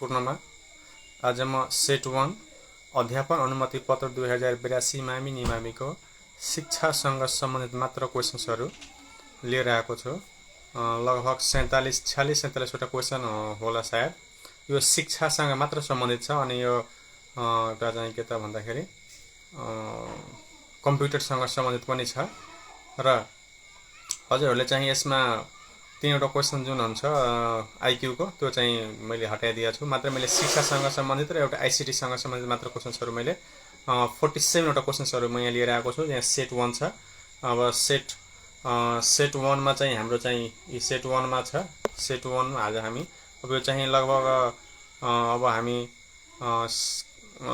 महत्त्वपूर्णमा आज म सेट 1 अध्यापन अनुमति पत्र 2082 मामी निमामीको शिक्षासँग सम्बन्धित मात्र क्वेसन्सहरू लिएर आएको छु। लगभग 47 वटा क्वेसन होला सायद। यो शिक्षासँग मात्र सम्बन्धित छ अनि यो एउटा चाहिँ के त भन्दाखेरि कम्प्युटरसँग सम्बन्धित पनि छ र हजुरहरूले चाहिँ यसमा 3वटा क्वेसन जुन हुन्छ आइक्यू को त्यो चाहिँ मैले हटाइदिएको छु। मात्र मैले शिक्षासँग सम्बन्धित र एउटा आईसीटी सँग सम्बन्धित मात्र क्वेसन्सहरू मैले 47 वटा क्वेसन्सहरू म यहाँ लिएर आएको छु। यहाँ सेट 1 छ। अब सेट 1 मा चाहिँ हाम्रो चाहिँ यी सेट 1 मा छ। सेट 1 मा आज हामी अब यो चाहिँ लगभग अब हामी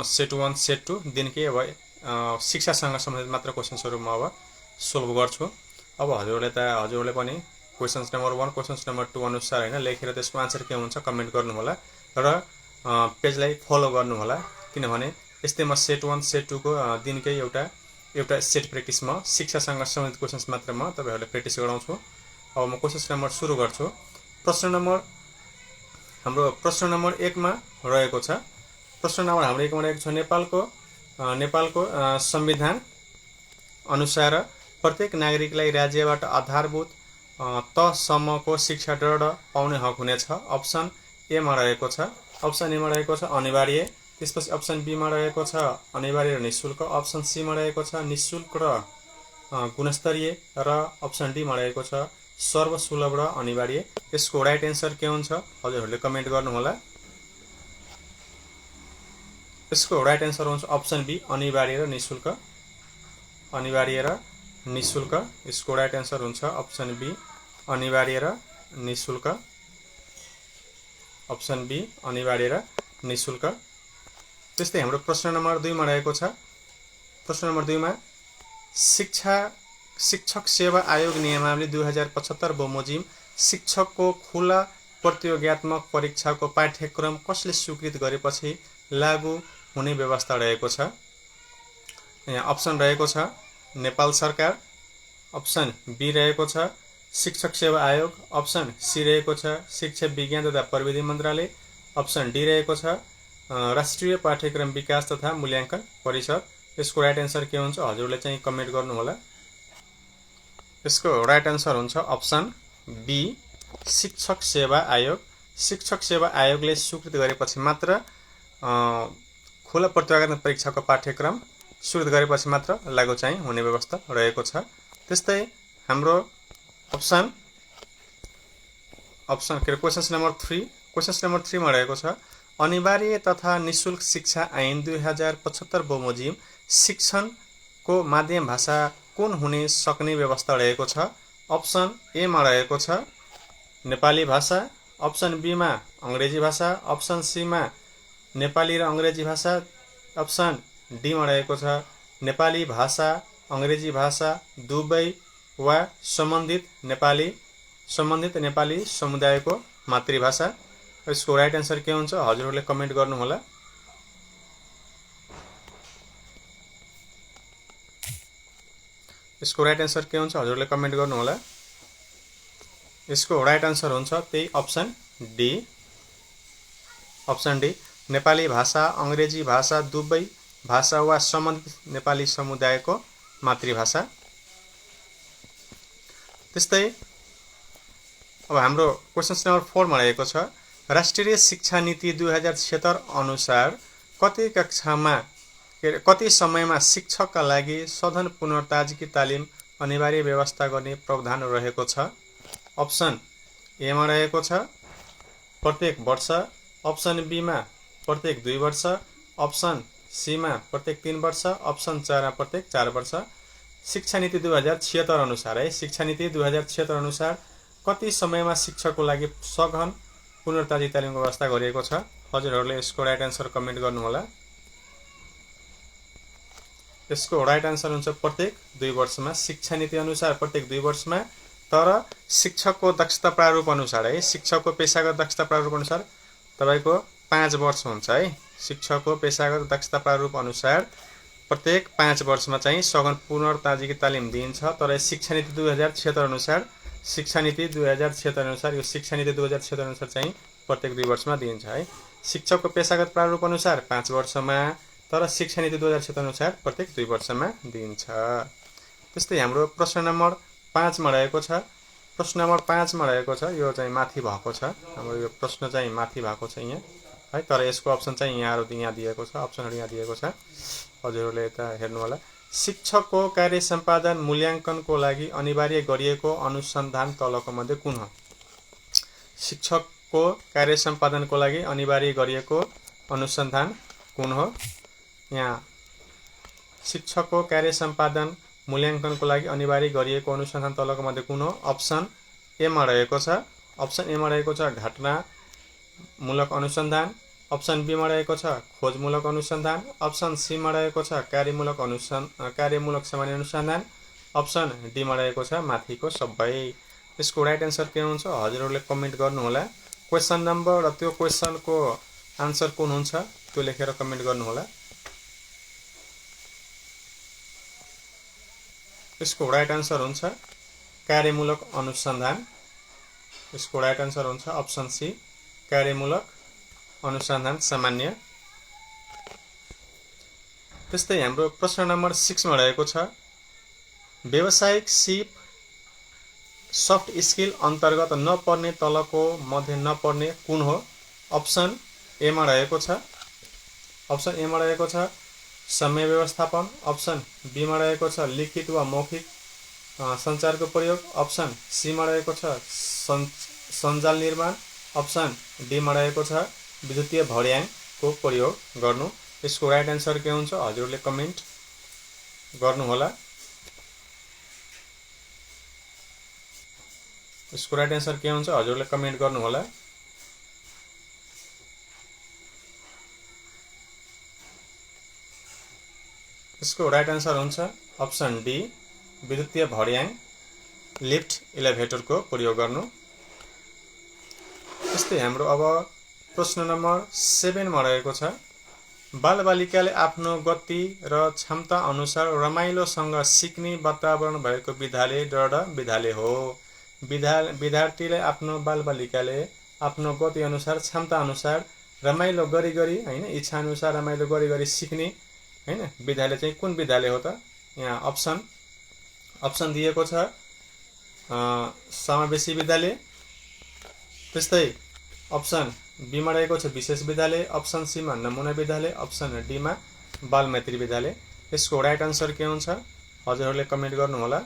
सेट 1 सेट 2 दिनकै अब शिक्षासँग सम्बन्धित मात्र क्वेसन्सहरू म अब सोल्भ गर्छु। अब हजुरहरूले पनि क्वेसन्स नम्बर 1 क्वेसन्स नम्बर 2 अनुसार हैन लेखेर त्यसको आन्सर के हुन्छ कमेन्ट गर्नु होला र पेजलाई फलो गर्नु होला। किनभने यस्तै म सेट 1 सेट 2 को दिनकै एउटा सेट प्र्याक्टिस म शिक्षासँग सम्बन्धित क्वेसन्स मात्र म तपाईहरुले प्र्याक्टिस गराउँछु। अब म क्वेसन्स नम्बर सुरु गर्छु। हाम्रो प्रश्न नम्बर 1 मा रहेको छ। प्रश्न नम्बर हाम्रो 1 मा रहेको छ नेपालको संविधान अनुसार प्रत्येक नागरिकलाई राज्यबाट आधारभूत तहसम्मको शिक्षा दृढ पाउने हक हुनेछ। अप्सन ए मा रहेको छ अनिवार्य। त्यसपछि अप्सन बी मा रहेको छ अनिवार्य र निशुल्क। अप्सन सी मा रहेको छ निशुल्क र गुणस्तरीय र अप्सन डी मा रहेको छ सर्वसुलभ र अनिवार्य। यसको राइट एन्सर के हुन्छ हजुरहरूले कमेन्ट गर्नु होला। यसको राइट एन्सर हुन्छ अप्सन बी अनिवार्य र निशुल्क। अनिवार्य र निशुल्क यसको राइट एन्सर हुन्छ अप्सन बी अनिवार्य र निशुल्क। अप्सन बी अनिवार्य र निशुल्क। त्यस्तै हाम्रो प्रश्न नम्बर 2 मा रहेको छ। प्रश्न नम्बर 2 मा शिक्षक सेवा आयोग नियमावली 2075 बमोजिम शिक्षकको खुला प्रतियोगितात्मक परीक्षाको पाठ्यक्रम कसले स्वीकृत गरेपछि लागू हुने व्यवस्था रहेको छ। यहाँ अप्सन रहेको छ नेपाल सरकार। अप्सन बी रहेको छ शिक्षक सेवा आयोग। अप्सन सी रहेको छ शिक्षा विज्ञान तथा प्रविधि मन्त्रालय। अप्सन डी रहेको छ राष्ट्रिय पाठ्यक्रम विकास तथा मूल्याङ्कन परिषद। यसको राइट एन्सर के हुन्छ हजुरले चाहिँ कमेन्ट गर्नु होला। यसको राइट एन्सर हुन्छ अप्सन बी शिक्षक सेवा आयोग। शिक्षक सेवा आयोगले स्वीकृत गरेपछि मात्र खुला प्रतियोगितात्मक परीक्षाको पाठ्यक्रम स्वीकृत गरेपछि मात्र लागू चाहिँ हुने व्यवस्था रहेको छ। त्यस्तै हाम्रो क्वेसन्स नम्बर 3 मा रहेको छ अनिवार्य तथा निशुल्क शिक्षा ऐन 2075 बमोजिम शिक्षणको माध्यम भाषा कुन हुने सक्ने व्यवस्था रहेको छ। अप्सन ए मा रहेको छ नेपाली भाषा। अप्सन बी मा अंग्रेजी भाषा। अप्सन सी मा नेपाली र अंग्रेजी भाषा। अप्सन डी मा रहेको छ नेपाली भाषा अंग्रेजी भाषा दुवै वा सम्बन्धित नेपाली समुदायको मातृभाषा। यसको राइट एन्सर के हुन्छ हजुरहरूले कमेन्ट गर्नु होला। यसको राइट एन्सर के हुन्छ हजुरहरूले कमेन्ट गर्नु होला। यसको राइट एन्सर हुन्छ त्यही option D. Option D Nepali भाषा अंग्रेजी भाषा दुवै भाषा वा सम्बन्धित नेपाली समुदायको मातृभाषा। त्यस्तै अब हाम्रो क्वेसन नम्बर 4 मा रहेको छ राष्ट्रिय शिक्षा नीति 2076 अनुसार कति समयमा शिक्षकका लागि सधन पुनर्ताजगी तालिम अनिवार्य व्यवस्था गर्ने प्रावधान रहेको छ। अप्सन ए मा रहेको छ प्रत्येक वर्ष। अप्सन बी मा प्रत्येक 2 वर्ष। अप्सन सी मा प्रत्येक 3 वर्ष। अप्सन 4 मा प्रत्येक 4 वर्ष। शिक्षा नीति 2076 अनुसार शिक्षा नीति 2076 अनुसार कति समयमा शिक्षकको लागि सघन पुनर्ताजगी तालिमको व्यवस्था गरिएको छ हजुरहरूले यसको राइट एन्सर कमेन्ट गर्नु होला। यसको राइट एन्सर हुन्छ प्रत्येक 2 वर्षमा। शिक्षा नीति अनुसार प्रत्येक 2 वर्षमा। तर शिक्षकको दक्षता प्रारूप अनुसार शिक्षकको पेशागत दक्षता प्रारूप अनुसार तपाईको 5 वर्ष हुन्छ शिक्षकको पेशागत दक्षता प्रारूप अनुसार प्रत्येक 5 वर्षमा चाहिँ सघन पुनर्ताजगी तालिम दिइन्छ। तर शिक्षा नीति 2076 अनुसार यो शिक्षा नीति 2076 अनुसार चाहिँ प्रत्येक 2 वर्षमा दिइन्छ शिक्षकको पेशागत प्रारूप अनुसार 5 वर्षमा, तर शिक्षा नीति 2007 अनुसार प्रत्येक 2 वर्षमा दिइन्छ। त्यस्तै हाम्रो प्रश्न नम्बर 5 मा रहेको छ। प्रश्न नम्बर 5 मा रहेको छ, यो चाहिँ माथि भएको छ। हाम्रो यो प्रश्न चाहिँ माथि भएको छ यहाँ है, तर यसको अप्सन चाहिँ यहाँ दिएको छ, अप्सनहरु यहाँ दिएको छ। हजुरहरूले यता हेर्नु होला। शिक्षकको कार्य सम्पादन मूल्याङ्कनको लागि अनिवार्य गरिएको अनुसन्धान तलको मध्ये कुन हो? शिक्षकको कार्य सम्पादनको लागि अनिवार्य गरिएको अनुसन्धान कुन हो? यहाँ शिक्षकको कार्य सम्पादन मूल्याङ्कनको लागि अनिवार्य गरिएको अनुसन्धान तलको मध्ये कुन हो? अप्सन ए मा रहेको छ। अप्सन ए मा रहेको छ घटनामूलक अनुसन्धान। अप्सन बी मा रहेको छ खोजमूलक अनुसन्धान। अप्सन सी मा रहेको छ कार्यमूलक सामान्य अनुसन्धान। अप्सन डी मा रहेको छ माथिको सबै। यसको राइट एन्सर के हुन्छ हजुरहरूले कमेन्ट गर्नु होला। क्वेशन नम्बर र त्यो क्वेशनको आन्सर कुन हुन्छ त्यो लेखेर कमेन्ट गर्नु होला। यसको राइट आन्सर हुन्छ कार्यमूलक अनुसन्धान। यसको राइट आन्सर हुन्छ अप्सन सी कार्यमूलक अनुसन्धान सामान्य। त्यस्तै हाम्रो प्रश्न नम्बर 6 मा रहेको छ व्यावसायिक सिप सफ्ट स्किल अन्तर्गत नपर्ने तलको मध्ये नपर्ने कुन हो? अप्सन ए मा रहेको छ। अप्सन ए मा रहेको छ समय व्यवस्थापन। अप्सन बी मा रहेको छ लिखित वा मौखिक सञ्चारको प्रयोग। अप्सन सी मा रहेको छ सञ्जाल निर्माण। अप्सन डी मा रहेको छ विद्युतीय भड्याङको प्रयोग गर्नु। यसको राइट एन्सर के हुन्छ हजुरले कमेन्ट गर्नु होला। यसको राइट एन्सर के हुन्छ हजुरले कमेन्ट गर्नु होला। यसको राइट एन्सर हुन्छ अप्सन डी विद्युतीय भड्याङ लिफ्ट इलेभेटरको प्रयोग गर्नु। त्यस्तै हाम्रो अब प्रश्न नम्बर 7 मा रहेको छ बालबालिकाले आफ्नो गति र क्षमता अनुसार रमाइलोसँग सिक्ने वातावरण भएको विद्यालय दृढ विद्यालय हो। विद्यार्थीले आफ्नो बालबालिकाले आफ्नो गति अनुसार क्षमता अनुसार रमाइलो गरी हैन इच्छा अनुसार रमाइलो गरी सिक्ने हैन विद्यालय चाहिँ कुन विद्यालय हो त? यहाँ अप्सन दिएको छ समावेशी विद्यालय। त्यस्तै अप्सन बी मा रहेको छ विशेष विद्यालय। अप्सन सी मा नमुना विद्यालय। अप्सन डी मा बालमैत्री विद्यालय। यसको राइट आन्सर के हुन्छ हजुरहरूले कमेन्ट गर्नु होला।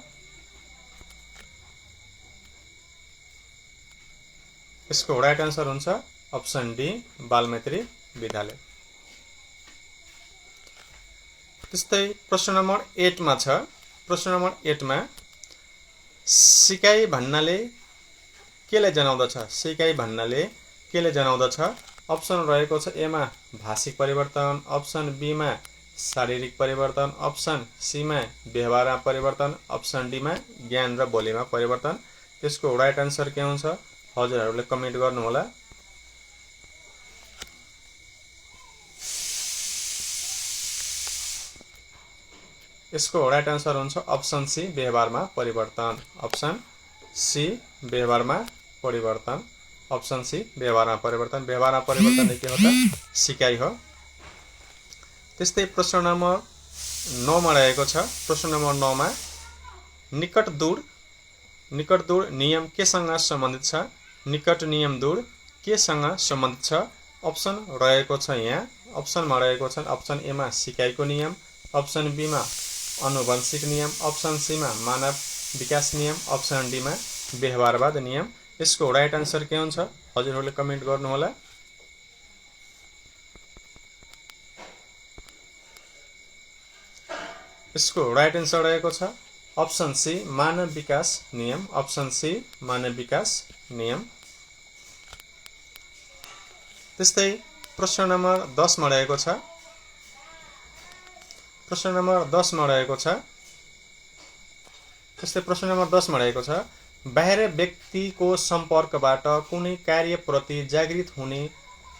यसको राइट आन्सर हुन्छ अप्सन डी बालमैत्री विद्यालय। त्यस्तै प्रश्न नम्बर 8 मा छ। प्रश्न नम्बर 8 मा सिकाइ भन्नाले केले जनाउँदछ? सिकाइ भन्नाले केले जनाउँदछ? अप्सन रहेको छ ए मा भाषिक परिवर्तन। अप्सन बी मा शारीरिक परिवर्तन। अप्सन सी मा व्यवहारमा परिवर्तन। अप्सन डी मा ज्ञान र बोलीमा परिवर्तन। यसको राइट आन्सर के हुन्छ हजुरहरूले कमेन्ट गर्नु होला। यसको राइट आन्सर हुन्छ अप्सन सी व्यवहारमा परिवर्तन। अप्सन सी व्यवहारमा परिवर्तन। अप्सन सी व्यवहारमा परिवर्तन। व्यवहारमा परिवर्तन के हो त? सिकाइ हो। त्यस्तै प्रश्न नम्बर 9 मा रहेको छ। प्रश्न नम्बर 9 मा निकट दूर नियम केसँग सम्बन्धित छ? निकट नियम दूर केसँग सम्बन्धित छ? अप्सन रहेको छ यहाँ। अप्सनमा रहेको छ अप्सन ए मा सिकाइको नियम। अप्सन बी मा आनुवंशिक नियम। अप्सन सी मा मानव विकास नियम। अप्सन डी मा व्यवहारवाद नियम। यसको राइट आन्सर के हुन्छ हजुरहरूले कमेन्ट गर्नु होला। यसको राइट आन्सर रहेको छ अप्सन सी मानव विकास नियम। अप्सन सी मानव विकास नियम। त्यस्तै प्रश्न नम्बर 10 मा रहेको छ। प्रश्न नम्बर 10 मा रहेको छ। त्यस्तै प्रश्न नम्बर 10 मा रहेको छ बाह्य व्यक्तिको सम्पर्कबाट कुनै कार्यप्रति जागृत हुने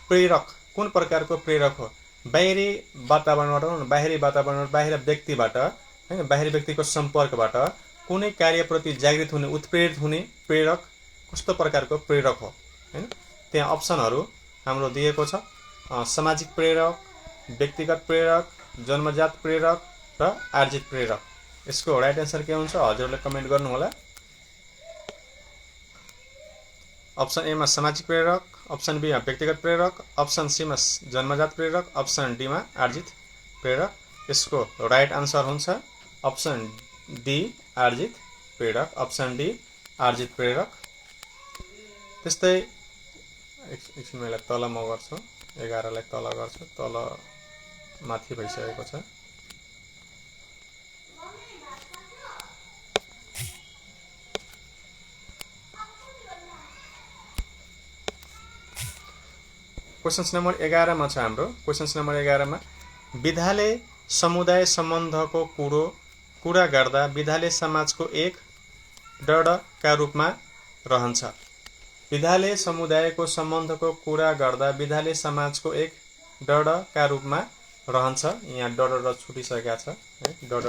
प्रेरक कुन प्रकारको प्रेरक हो? बाहिरी वातावरणबाट बाहिर व्यक्तिबाट हैन बाहिरी व्यक्तिको सम्पर्कबाट कुनै कार्यप्रति जागृत हुने उत्प्रेरित हुने प्रेरक कस्तो प्रकारको प्रेरक हो हैन? त्यहाँ अप्सनहरु हाम्रो दिएको छ। सामाजिक प्रेरक, व्यक्तिगत प्रेरक, जन्मजात प्रेरक र आर्जित प्रेरक। यसको राइट एन्सर के हुन्छ हजुरहरूले कमेन्ट गर्नु होला। अप्सन ए मा सामाजिक प्रेरक, अप्सन बी मा व्यक्तिगत प्रेरक, अप्सन सी मा जन्मजात प्रेरक, अप्सन डी मा आर्जित प्रेरक। यसको राइट आन्सर हुन्छ अप्सन डी आर्जित प्रेरक, अप्सन डी आर्जित प्रेरक। त्यस्तै एकछिन मैले तल म गर्छु, 11 लाई तल गर्छु, तल माथि भइसकेको छ। क्वेशन्स नम्बर 11 मा छ हाम्रो। क्वेशन्स नम्बर 11 मा विधाले समुदाय सम्बन्धको कुरा गर्दा विधाले समाजको एक डडका रूपमा रहन्छ। विधाले समुदायको सम्बन्धको कुरा गर्दा विधाले समाजको एक डडका रूपमा रहन्छ। यहाँ डड छुटिसकेका छ है, डड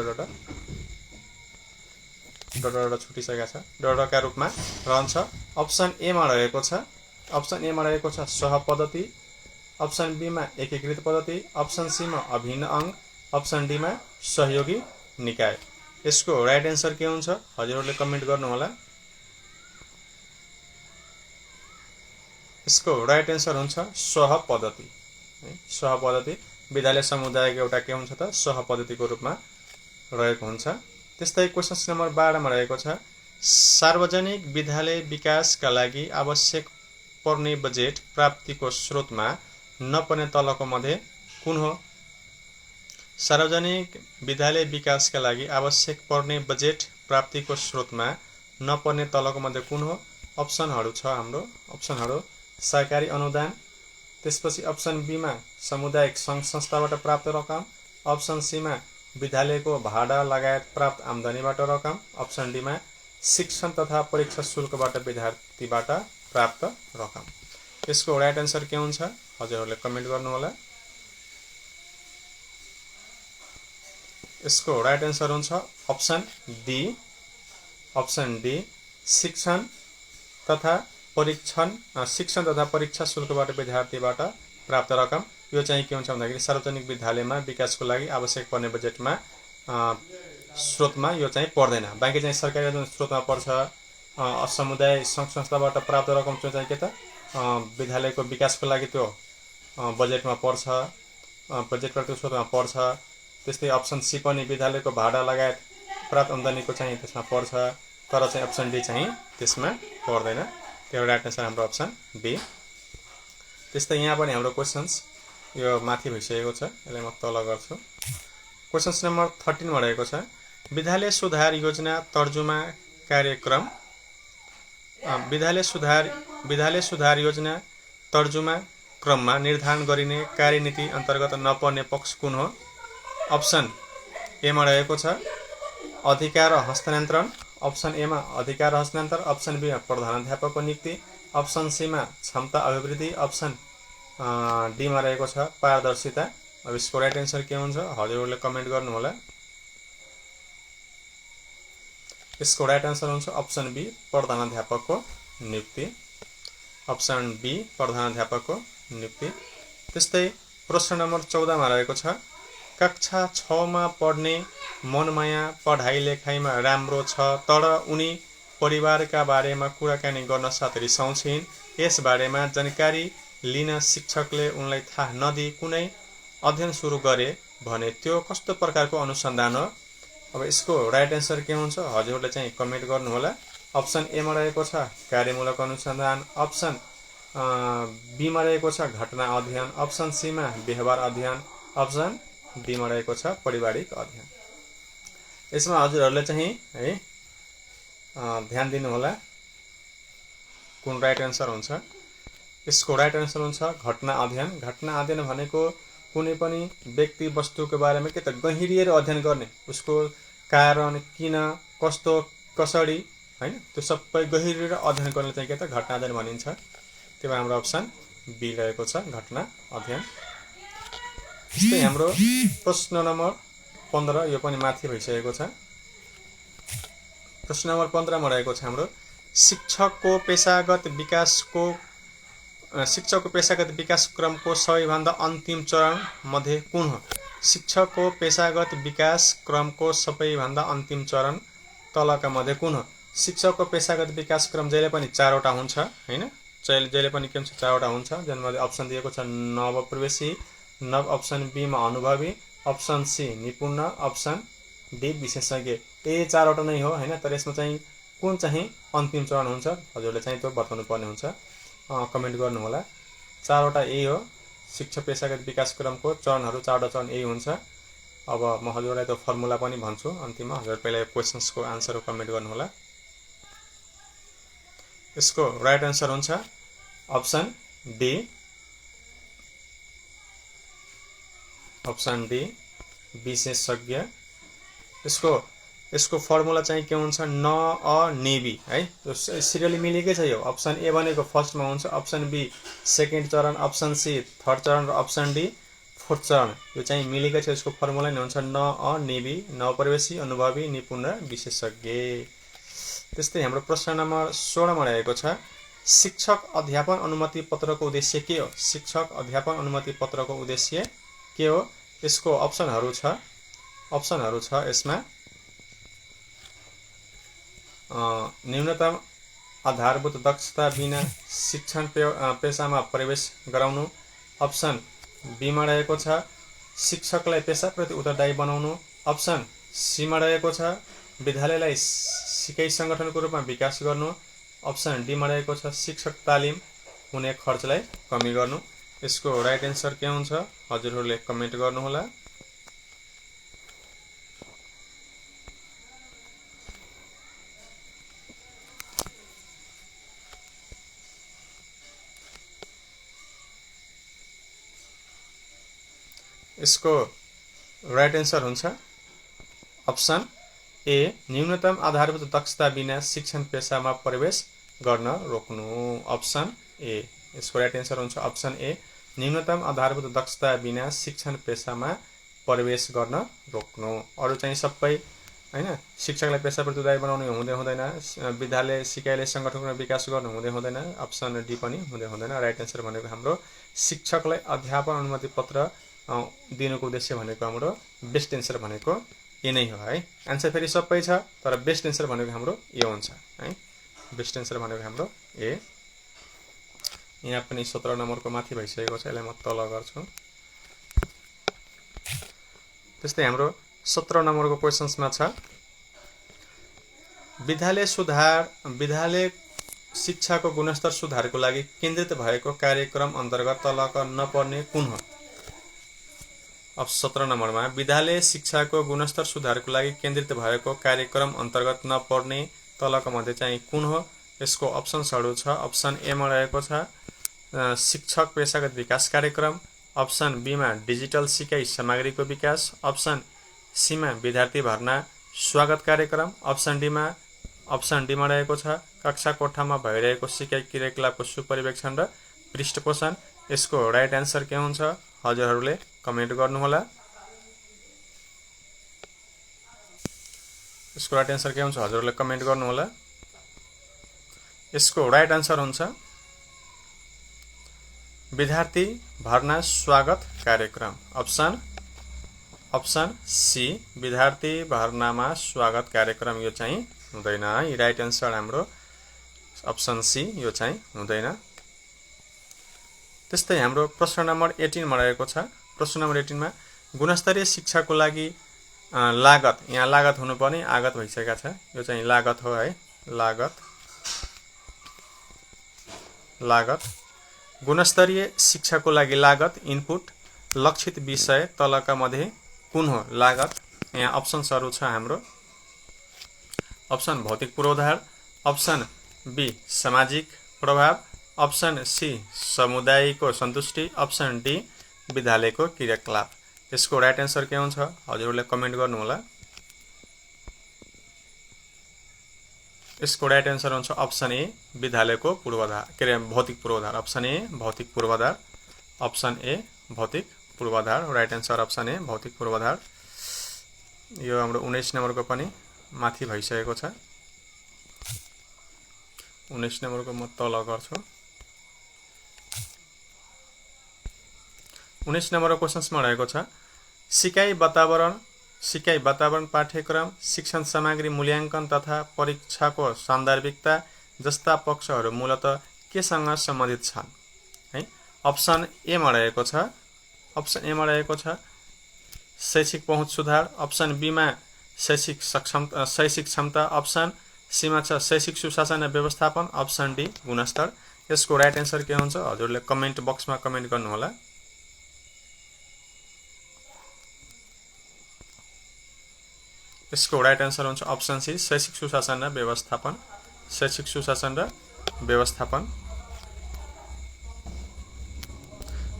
छुटिसकेका छ, डडका रूपमा रहन्छ। अप्सन ए मा रहेको छ, अप्सन ए मा रहेको छ सहपद्धति, अप्सन बी मा एकीकृत पद्धति, अप्सन सी मा अभिन्न अङ्ग, अप्सन डी मा सहयोगी निकाय। यसको राइट एन्सर के हुन्छ हजुरहरूले कमेन्ट गर्नु होला। यसको राइट एन्सर हुन्छ सहपद्धति। सहपद्धति विधाले समुदायको एउटा के हुन्छ त सहपद्धतिको रूपमा रहेको हुन्छ। त्यस्तै क्वेशन्स नम्बर 12 मा रहेको छ सार्वजनिक विधालय विकासका लागि आवश्यक पर्ने बजेट प्राप्तिको स्रोतमा नपर्ने तलको मध्ये कुन हो? सार्वजनिक विद्यालय विकासका लागि आवश्यक पर्ने बजेट प्राप्तिको स्रोतमा नपर्ने तलको मध्ये कुन हो? अप्सनहरू छ हाम्रो। अप्सनहरू सरकारी अनुदान, त्यसपछि अप्सन बी मा सामुदायिक सङ्घ संस्थाबाट प्राप्त रकम, अप्सन सी मा विद्यालयको भाडा लगायत प्राप्त आम्दानीबाट रकम, अप्सन डी मा शिक्षण तथा परीक्षा शुल्कबाट विद्यार्थीबाट प्राप्त रकम। यसको राइट एन्सर के हुन्छ हजुरहरूले कमेन्ट गर्नु होला। यसको राइट एन्सर हुन्छ अप्सन डी। अप्सन डी शिक्षण तथा परीक्षा शुल्कबाट विद्यार्थीबाट प्राप्त रकम। यो चाहिँ के हुन्छ भन्दाखेरि सार्वजनिक विद्यालयमा विकासको लागि आवश्यक पर्ने बजेटमा स्रोतमा यो चाहिँ पर्दैन। बाँकी चाहिँ सरकारी जुन स्रोतमा पर्छ, समुदाय सङ्घ संस्थाबाट प्राप्त रकम चाहिँ के त विद्यालयको विकासको लागि त्यो बजेटमा पर्छ, बजेट प्राप्त स्रोतमा पर्छ। त्यस्तै अप्सन सी पनि विद्यालयको भाडा लगायत प्राप्त आम्दानीको चाहिँ त्यसमा पर्छ, तर चाहिँ अप्सन डी चाहिँ त्यसमा पर्दैन। त्यो राइट एन्सर हाम्रो अप्सन बी। त्यस्तै यहाँ पनि हाम्रो क्वेशन्स यो माथि भइसकेको छ, यसलाई म तल गर्छु। क्वेशन्स नम्बर 13 मा रहेको छ विद्यालय सुधार योजना तर्जुमा कार्यक्रम। विद्यालय सुधार योजना तर्जुमा क्रममा निर्धारण गरिने कार्यनीति अन्तर्गत नपर्ने पक्ष कुन हो? अप्सन ए मा रहेको छ अधिकार हस्तान्तरण, अप्सन ए मा अधिकार हस्तान्तरण, अप्सन बी मा प्रधानाध्यापकको नियुक्ति, अप्सन सी मा क्षमता अभिवृद्धि, अप्सन डी मा रहेको छ पारदर्शिता। अब यसको राइट एन्सर के हुन्छ हजुरहरूले कमेन्ट गर्नु होला। यसको राइट एन्सर हुन्छ अप्सन बी प्रधानाध्यापकको नियुक्ति। अप्सन बी प्रधानाध्यापकको नियुक्ति। त्यस्तै प्रश्न नम्बर 14 मा रहेको छ कक्षा 6 मा पढ्ने मनमाया पढाइ लेखाइमा राम्रो छ, तर उनी परिवारका बारेमा कुराकानी गर्न साथ रिसाउँछिन्। यस बारेमा जानकारी लिन शिक्षकले उनलाई थाहा नदिई कुनै अध्ययन सुरु गरे भने त्यो कस्तो प्रकारको अनुसन्धान हो? अब यसको राइट एन्सर के हुन्छ हजुरहरूले चाहिँ कमेन्ट गर्नु होला। अप्सन ए मा रहेको छ कार्यमूलक अनुसन्धान, अप्सन बी मा रहेको छ घटना अध्ययन, अप्सन सी मा व्यवहार अध्ययन, अप्सन डी मा रहेको छ पारिवारिक अध्ययन। यसमा हजुरहरूले चाहिँ है ध्यान दिनु होला कुन राइट एन्सर हुन्छ। यसको राइट एन्सर हुन्छ घटना अध्ययन। घटना अध्ययन भनेको कुनै पनि व्यक्ति वस्तुको बारेमा के त गहिरिएर अध्ययन गर्ने, उसको कारण किन कस्तो कसरी हैन त्यो सबै गहिरिएर अध्ययन गर्ने चाहिँ के त घटना अध्ययन भनिन्छ। त्यो हाम्रो अप्सन बी रहेको छ घटना अध्ययन। त्यस्तै हाम्रो प्रश्न नम्बर 15 यो पनि माथि भइसकेको छ। प्रश्न नम्बर 15 मा रहेको छ हाम्रो शिक्षकको पेशागत विकासको शिक्षकको पेशागत विकास क्रमको सबैभन्दा अन्तिम चरण मध्ये कुन हो? शिक्षकको पेशागत विकास क्रमको सबैभन्दा अन्तिम चरण तलका मध्ये कुन हो? शिक्षकको पेशागत विकास क्रम जहिले पनि 4 वटा हुन्छ हैन, जहिले पनि के हुन्छ 4 वटा हुन्छ। जसमध्ये अप्सन दिएको छ नवप्रवेशी, अप्सन बी मा अनुभवी, अप्सन सी निपुण, अप्सन डी विशेषज्ञ। ए 4 वटा नै हो हैन, तर यसमा चाहिँ कुन चाहिँ अन्तिम चरण हुन्छ हजुरले चाहिँ त्यो बताउनु पर्ने हुन्छ। कमेन्ट गर्नु होला। 4 वटा यही हो, शिक्षक पेशागत विकास क्रमको चरणहरू 4 वटा चरण यही हुन्छ। अब म हजुरलाई त्यो फर्मुला पनि भन्छु अन्तिममा। हजुर पहिला यो क्वेशन्सको आन्सर कमेन्ट गर्नु होला। यसको राइट आन्सर हुन्छ अप्सन डी, अप्सन डी विशेषज्ञ। यसको फर्मुला चाहिँ के हुन्छ? न अ नेबी है, सिरियली मिलेकै छ यो। अप्सन ए भनेको फर्स्टमा हुन्छ, अप्सन बी सेकेन्ड चरण, अप्सन सी थर्ड चरण र अप्सन डी फोर्थ चरण। यो चाहिँ मिलेकै छ। यसको फर्मुला नै हुन्छ न अ नेबी, नवप्रवेशी, अनुभवी, निपुण र विशेषज्ञ। त्यस्तै हाम्रो प्रश्न नम्बर 16 मा रहेको छ शिक्षक अध्यापन अनुमति पत्रको उद्देश्य के हो? शिक्षक अध्यापन अनुमति पत्रको उद्देश्य के हो? यसको अप्सनहरू छ यसमा न्यूनतम आधारभूत दक्षता बिना शिक्षण पेशामा प्रवेश गराउनु, अप्सन बी मा रहेको छ शिक्षकलाई पेशाप्रति उत्तरदायी बनाउनु, अप्सन सी मा रहेको छ विद्यालयलाई सिकाइ संगठनको रूपमा विकास गर्नु, अप्सन डी मा रहेको छ शिक्षक तालिम हुने खर्चलाई कमी गर्नु। यसको राइट एन्सर के हुन्छ हजुरहरूले कमेन्ट गर्नुहोला। यसको राइट एन्सर हुन्छ अप्सन ए, न्यूनतम आधारभूत दक्षता बिना शिक्षण पेशामा प्रवेश गर्न रोक्नु। अप्सन ए, यसको राइट एन्सर हुन्छ अप्सन ए, न्यूनतम आधारभूत दक्षता बिना शिक्षण पेशामा प्रवेश गर्न रोक्नु। अरू चाहिँ सबै हैन, शिक्षकलाई पेशाप्रति उत्तरदायी बनाउनु हुँदैन, विद्यालय सिकाइले संगठनको विकास गर्नु हुँदैन, अप्सन डी पनि हुँदैन। राइट एन्सर भनेको हाम्रो शिक्षकलाई अध्यापन अनुमति पत्र दिनुको उद्देश्य भनेको हाम्रो बेस्ट एन्सर भनेको ए नै हो है। एन्सर फेरि सबै छ तर बेस्ट एन्सर भनेको हाम्रो ए हुन्छ है। बेस्ट एन्सर भनेको हाम्रो ए। यहाँ पनि 17 नम्बरको माथि भइसकेको छ, यसलाई म तल गर्छु। त्यस्तै हाम्रो 17 नम्बरको क्वेशन्समा छ विद्यालय शिक्षाको गुणस्तर सुधारको लागि केन्द्रित भएको कार्यक्रम अन्तर्गत तलका नपर्ने कुन हो? अब 17 नम्बरमा विद्यालय शिक्षाको गुणस्तर सुधारको लागि केन्द्रित भएको कार्यक्रम अन्तर्गत नपर्ने तलका मध्ये चाहिँ कुन हो? यसको अप्सन्सहरू छ। अप्सन ए मा रहेको छ शिक्षक पेशागत विकास कार्यक्रम, अप्सन बी मा डिजिटल सिकाइ सामग्रीको विकास, अप्सन सी मा विद्यार्थी भर्ना स्वागत कार्यक्रम, अप्सन डी मा रहेको छ कक्षा कोठामा भइरहेको सिकाइ क्रियाकलापको सुपरिवेक्षण र पृष्ठपोषण। यसको राइट एन्सर के हुन्छ हजुरहरूले कमेन्ट गर्नुहोला। यसको राइट एन्सर के हुन्छ हजुरहरूले कमेन्ट गर्नुहोला। यसको राइट एन्सर हुन्छ विद्यार्थी भर्ना स्वागत कार्यक्रम। अप्सन सी विद्यार्थी भर्नामा स्वागत कार्यक्रम यो चाहिँ हुँदैन है। राइट एन्सर हाम्रो अप्सन सी यो चाहिँ हुँदैन। त्यस्तै हाम्रो प्रश्न नम्बर 18 मा रहेको छ। प्रश्न नम्बर 18 मा गुणस्तरीय शिक्षाको लागि लागत, यहाँ लागत हुनुपर्ने आगत भइसकेको छ, यो चाहिँ लागत हो है। लागत गुणस्तरीय शिक्षाको लागि लागत इनपुट लक्षित विषय तलका मध्ये कुन हो? लागत यहाँ अप्सन्सहरू छ हाम्रो। अप्सन भौतिक पूर्वाधार, अप्सन बी सामाजिक प्रभाव, अप्सन सी समुदायको सन्तुष्टि, अप्सन डी विद्यालयको क्रियाकलाप। यसको राइट एन्सर के हुन्छ हजुरहरूले कमेन्ट गर्नुहोला। यसको राइट एन्सर हुन्छ अप्सन ए विद्यालयको पूर्वाधार भौतिक पूर्वाधार। अप्सन ए भौतिक पूर्वाधार, अप्सन ए भौतिक पूर्वाधार। राइट एन्सर अप्सन ए भौतिक पूर्वाधार। यो हाम्रो 19 नम्बरको पनि माथि भइसकेको छ। 19 नम्बरको म तल गर्छु। 19 नम्बरको क्वेशन्समा रहेको छ सिकाइ वातावरण पाठ्यक्रम शिक्षण सामग्री मूल्याङ्कन तथा परीक्षाको सान्दर्भिकता जस्ता पक्षहरू मूलतः केसँग सम्बन्धित छन् है। अप्सन एमा रहेको छ शैक्षिक पहुँच सुधार, अप्सन बीमा शैक्षिक क्षमता, अप्सन सीमा छ शैक्षिक सुशासन र व्यवस्थापन, अप्सन डी गुणस्तर। यसको राइट एन्सर के हुन्छ हजुरले कमेन्ट बक्समा कमेन्ट गर्नुहोला। यसको राइट एन्सर हुन्छ अप्सन सी शैक्षिक सुशासन र व्यवस्थापन।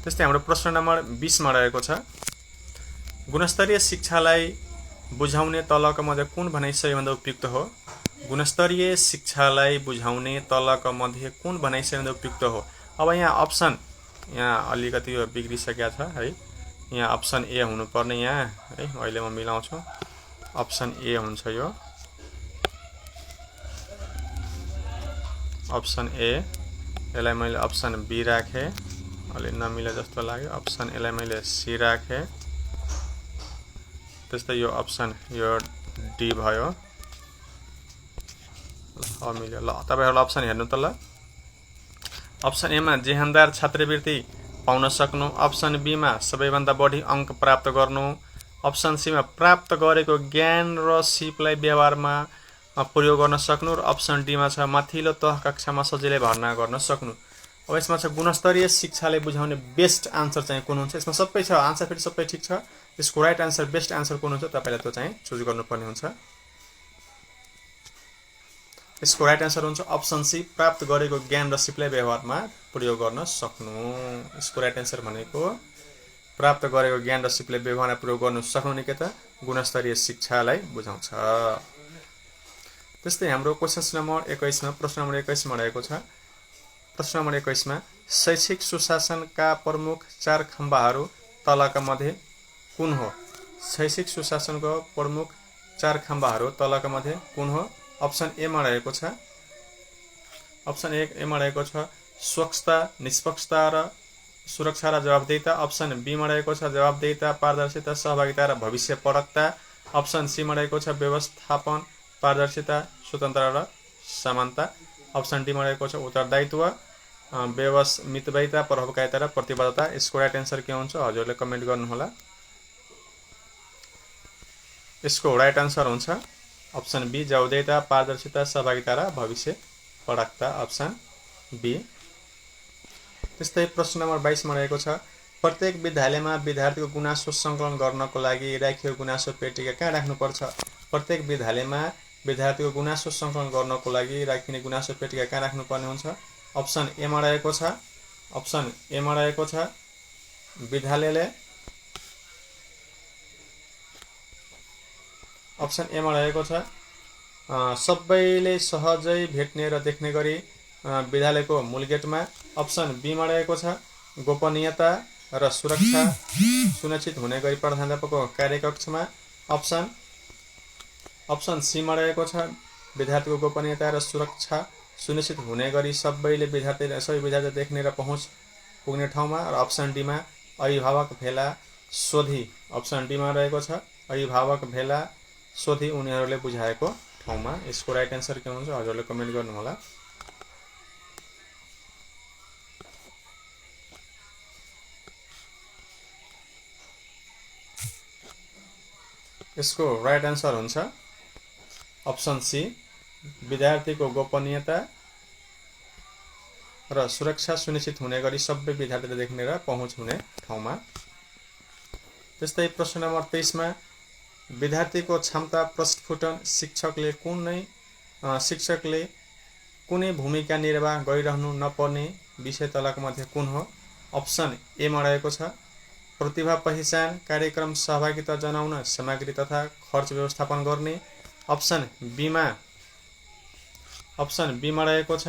त्यस्तै हाम्रो प्रश्न नम्बर 20 मा रहेको छ गुणस्तरीय शिक्षालाई बुझाउने तलका मध्ये कुन भनाइ सबैभन्दा उपयुक्त हो? गुणस्तरीय शिक्षालाई बुझाउने तलका मध्ये कुन भनाइ सबैभन्दा उपयुक्त हो? अब यहाँ अप्सन अलिकति यो बिग्रिसकेको छ है। यहाँ अप्सन ए हुनुपर्ने यहाँ है, अहिले म मिलाउँछु। अप्सन ए हुन्छ यो, अप्सन ए। यसलाई मैले अप्सन बी राखेँ, अलि नमिले जस्तो लाग्यो। अप्सन एलाई मैले सी राखेँ। त्यस्तै यो अप्सन यो डी भयो। मिल्यो। ल तपाईहरुले अप्सन हेर्नु त ल। अप्सन ए मा जेहानदार छात्रवृत्ति पाउन सक्नु, अप्सन बी मा सबैभन्दा बढी अंक प्राप्त गर्नु, अप्सन सी मा प्राप्त गरेको ज्ञान र सिपलाई व्यवहारमा प्रयोग गर्न सक्नु, र अप्सन डी मा छ माथिल्लो तह कक्षामा सजिलै भर्ना गर्न सक्नु। अब यसमा छ गुणस्तरीय शिक्षाले बुझाउने बेस्ट आन्सर चाहिँ कुन हुन्छ? यसमा सबै छ, आन्सर फेरि सबै ठीक छ। यसको राइट आन्सर बेस्ट आन्सर कुन हुन्छ तपाईले त्यो चाहिँ चुज गर्नुपर्ने हुन्छ। यसको राइट आन्सर हुन्छ अप्सन सी प्राप्त गरेको ज्ञान र सिपलाई व्यवहारमा प्रयोग गर्न सक्नु। यसको राइट आन्सर भनेको प्राप्त गरेको ज्ञान र सिपलाई व्यवहारमा प्रयोग गर्न सक्नु निकै त गुणस्तरीय शिक्षालाई बुझाउँछ। त्यस्तै हाम्रो क्वेशन नम्बर 21 मा प्रश्न नम्बर 21 मा रहेको छ प्रश्न नम्बर 21 मा शैक्षिक सुशासनका प्रमुख 4 खम्बाहरू तलका मध्ये कुन हो? शैक्षिक सुशासनको प्रमुख 4 खम्बाहरू तलका मध्ये कुन हो? अप्सन ए मा रहेको छ अप्सन ए मा रहेको छ स्वच्छता, निष्पक्षता र सुरक्षा र जवाफदेहिता, अप्सन बी मा रहेको छ जवाफदेहिता, पारदर्शिता, सहभागिता र भविष्यपरकता, अप्सन सी मा रहेको छ व्यवस्थापन, पारदर्शिता, स्वतन्त्रता र समानता, अप्सन डी मा रहेको छ उत्तरदायित्व, मितव्ययिता, प्रभावकारिता र प्रतिबद्धता। यसको राइट एन्सर के हुन्छ हजुरले कमेन्ट गर्नुहोला। यसको राइट आन्सर हुन्छ अप्सन बी जवाफदेहिता, पारदर्शिता, सहभागिता र भविष्यपरकता, अप्सन बी। त्यस्तै प्रश्न नम्बर 22 मा रहेको छ प्रत्येक विद्यालयमा विद्यार्थीको गुनासो संकलन गर्नको लागि राखिएको गुनासो पेटिका कहाँ राख्नुपर्छ? प्रत्येक विद्यालयमा विद्यार्थीको गुनासो संकलन गर्नको लागि राखिने गुनासो पेटिका कहाँ राख्नुपर्ने हुन्छ? अप्सन ए मा रहेको छ विद्यालयले अप्सन ए मा रहेको छ सबैले सहजै भेट्ने र देख्ने गरी विद्यालयको मूल गेटमा, अप्सन बी मा रहेको छ गोपनीयता र सुरक्षा सुनिश्चित हुने गरी प्राध्यापकको कार्यकक्षमा, अप्सन सी मा रहेको छ विद्यार्थीको गोपनीयता र सुरक्षा सुनिश्चित हुने गरी सबै विद्यार्थी देख्ने र पहुँच पुग्ने ठाउँमा, र अप्सन डी मा अभिभावक भेला सोधी, अप्सन डी मा रहेको छ अभिभावक भेला सोधी उनीहरूले बुझाएको ठाउँमा। यसको राइट एन्सर के हुन्छ हजुरले कमेन्ट गर्नुहोला। यसको राइट आन्सर हुन्छ अप्सन सी विद्यार्थीको गोपनीयता र सुरक्षा सुनिश्चित हुने गरी सबै विद्यार्थीले देख्ने र पहुँच हुने ठाउँमा। त्यस्तै प्रश्न नम्बर 23 मा विद्यार्थीको क्षमता प्रस्फुटन शिक्षकले कुनै भूमिका निर्वाह गरिरहनु नपर्ने विषय तलका मध्ये कुन हो? अप्सन ए मा रहेको छ प्रतिभा पहिचान, कार्यक्रम सहभागिता जनाउन सामग्री तथा खर्च व्यवस्थापन गर्ने, अप्सन बी मा रहेको छ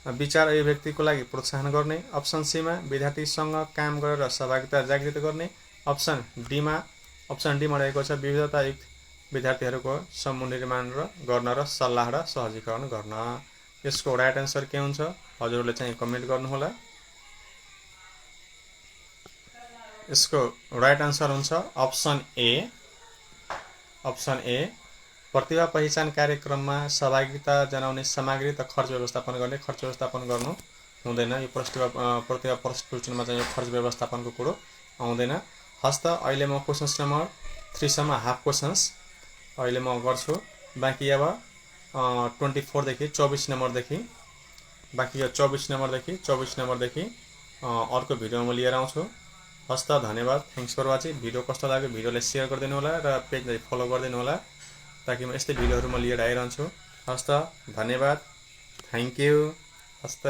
विचार अभिव्यक्तिको लागि प्रोत्साहन गर्ने, अप्सन सी मा विद्यार्थीसँग काम गरेर सहभागिता जागृत गर्ने, अप्सन डी मा रहेको छ विविधतायुक्त विद्यार्थीहरूको समूह निर्माण गर्न र सल्लाह र सहजीकरण गर्न। यसको राइट आन्सर के हुन्छ हजुरले चाहिँ कमेन्ट गर्नुहोला। यसको राइट आन्सर हुन्छ अप्सन ए। प्रतिभा पहिचान कार्यक्रममा सहभागिता जनाउने सामग्री त खर्च व्यवस्थापन गर्ने, खर्च व्यवस्थापन गर्नु हुँदैन। यो प्रतिभा प्रस्तुतिमा चाहिँ यो खर्च व्यवस्थापनको कुरो आउँदैन। हस्त अहिले म क्वेसन्स नम्बर 3 सम्म हाफ क्वेसन्स अहिले म गर्छु। बाँकी अब 24 देखि 24 नम्बरदेखि बाँकी यो 24 नम्बरदेखि अर्को भिडियोमा म लिएर आउँछु। हस्त धन्यवाद, थ्याङ्क्स फर वाचिङ। भिडियो कस्तो लाग्यो भिडियोलाई सेयर गरिदिनु होला र पेजलाई फलो गरिदिनु होला, ताकि म यस्तै भिडियोहरू म लिएर आइरहन्छु। हस्त धन्यवाद, थ्याङ्क यू। हस्त।